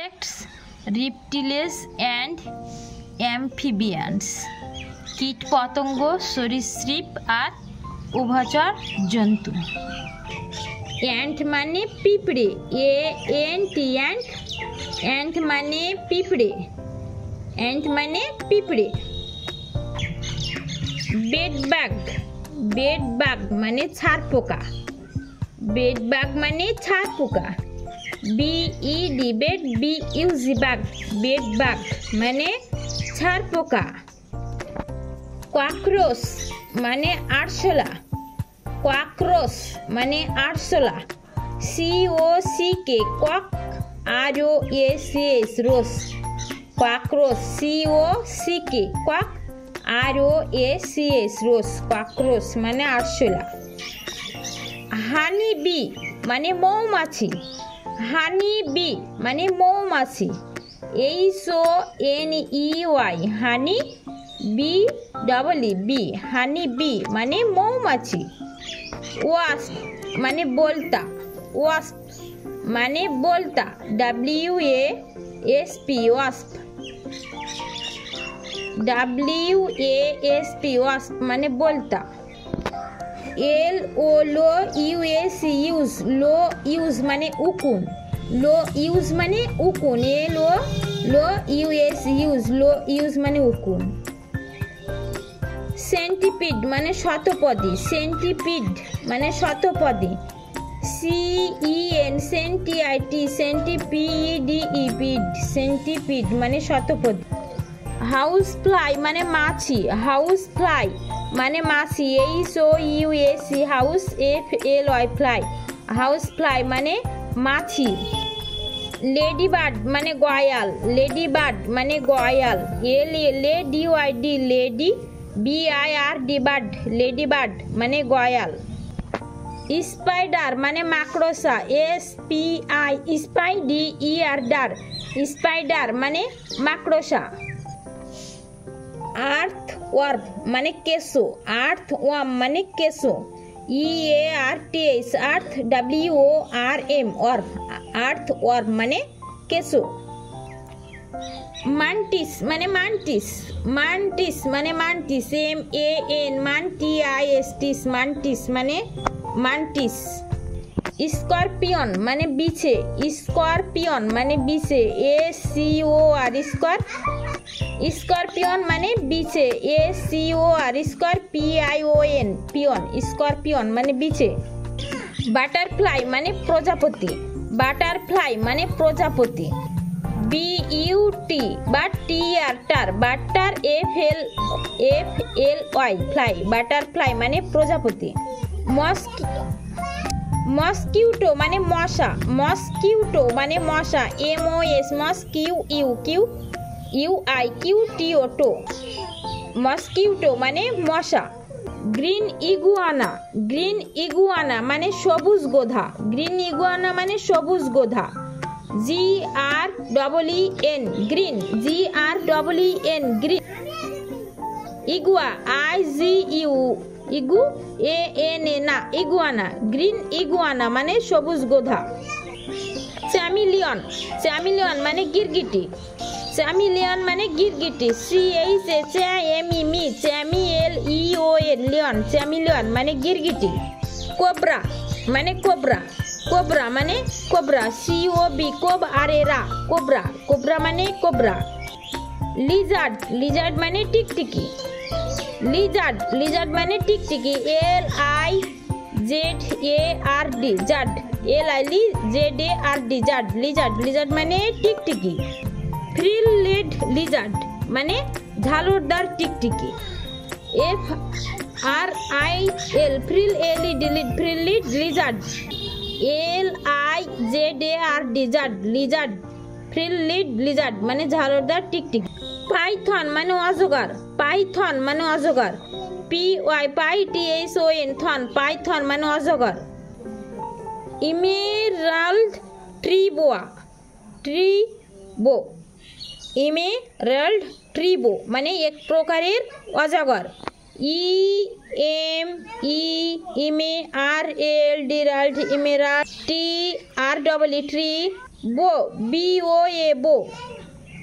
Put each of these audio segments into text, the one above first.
insects, reptiles and amphibians কীট পতঙ্গ সরীসৃপ আর উভচর জন্তু। অ্যান্ট মানে পিঁপড়ে, অ্যান্ট মানে পিঁপড়ে, অ্যান্ট মানে পিঁপড়ে। বেডবাগ মানে ছারপোকা, বেডবাগ মানে ছারপোকা। বিইডি বাগ, বেডবাগ মানে ছারপোকা। ককরোচ মানে আরশোলা, ককরোচ মানে আরশোলা। COCK cock, ROACH roach, cockroach. COCK cock, ROACH roach, cockroach মানে আরশোলা। হানি বি মানে মৌমাছি, হানি বি মানে মৌমাছি। HONEY হানি, BEE হানি বি মানে মৌমাছি। ওয়াস্প মানে বলতা, ওয়াস্প মানে বলতা, WASP ওয়াস্প, WASP ওয়াস্প মানে বলতা। লো ইউজ মানে উকুন, লো ইউজ মানে উকুন, লো ইউজ মানে উকুন। সেন্টিপিড মানে শতপদী, সেন্টিপিড মানে শতপদী। CENTIPID পিড, সেন্টিপিড মানে শতপদী। হাউস ফ্লাই মানে মাছি, হাউস ফ্লাই মানে মাছি। HOUSE house, FLY fly, house fly মানে মাছি। লেডিবার্ড মানে গয়াল, লেডিবার্ড মানে Goyal. LADYD lady, BIRD bird, ladybird মানে গয়াল। স্পাইডার মানে মাকড়সা, SPIDER স্পাইডার মানে মাকড়সা। আর্থওয়ার্ম মানে কেঁচো, আর্থওয়ার্ম মানে কেঁচো। EARTH আর্থ, WORM ওয়ার্ম, আর্থওয়ার্ম মানে কেঁচো। মান্টিস মানে মান্টিস, মান্টিস মানে মান্টিস, MAN MANTIS মান্টিস মানে মান্টিস। স্করপিয়ন মানে বিছে, স্করপিয়ন মানে বিছে, SCOR স্করপিয়ন মানে বিছে, SCOR SCORPION পিয়ন, স্করপিয়ন মানে বিছে। বাটারফ্লাই মানে প্রজাপতি, বাটারফ্লাই মানে প্রজাপতি। BUT বা TR টার, বাটার FLY ফ্লাই, বাটারফ্লাই মানে প্রজাপতি। মসকিউটো মানে মশা, মসকিউটো মানে মশা। MOS MOSQUIQTO মসকিউটো মানে মশা। গ্রিন ইগুয়ানা, গ্রিন ইগুয়ানা মানে সবুজ গোধা, গ্রিন ইগুয়ানা মানে সবুজ গোধা। GREEN green, GREEN green. ইগুয়া IGU ইগু ANA না, ইগুয়ানা, গ্রিন ইগুয়ানা মানে সবুজ গোধা। চ্যামিলিয়ন, চ্যামিলিয়ন মানে গিরগিটি, চ্যামিলিয়ন মানে গিরগিটি। CHAMEM চ্যামিলিয়ন লিয়ন, চ্যামিলিয়ন মানে গিরগিটি। কোবরা মানে কোবরা, কোবরা মানে কোবরা। COB কোব আরেরা কোবরা, কোবরা মানে কোবরা। লিজার্ড, লিজার্ড মানে টিকটিকি, লিজার্ড, লিজার্ড মানে টিকটিকি। LIZARD জাড, LIZARD জাড, লিজার্ড, লিজার্ড মানে টিকটিকি। ফ্রিল লেড লিজার্ড মানে ঝালরদার টিকটিকি। FRIL frill frill lizard, LIZARD জাড, লিজার্ড, ফ্রিল লিজার্ড মানে ঝালরদার টিকটিকি। পাইথন মানে অজগর, পাইথন মানে অজগর। PYTHON থন, পাইথন মানে অজগর। ইমেরাল্ড ট্রিবোয়া, ট্রিবো, ইমেরাল্ড ট্রিবো মানে এক প্রকারের অজগর। EMERALD ইমেরাল্ড, ইমেরাল্ড। TREE ট্রি, বো, BOA, বো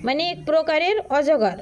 মানে এক প্রকারের অজগর।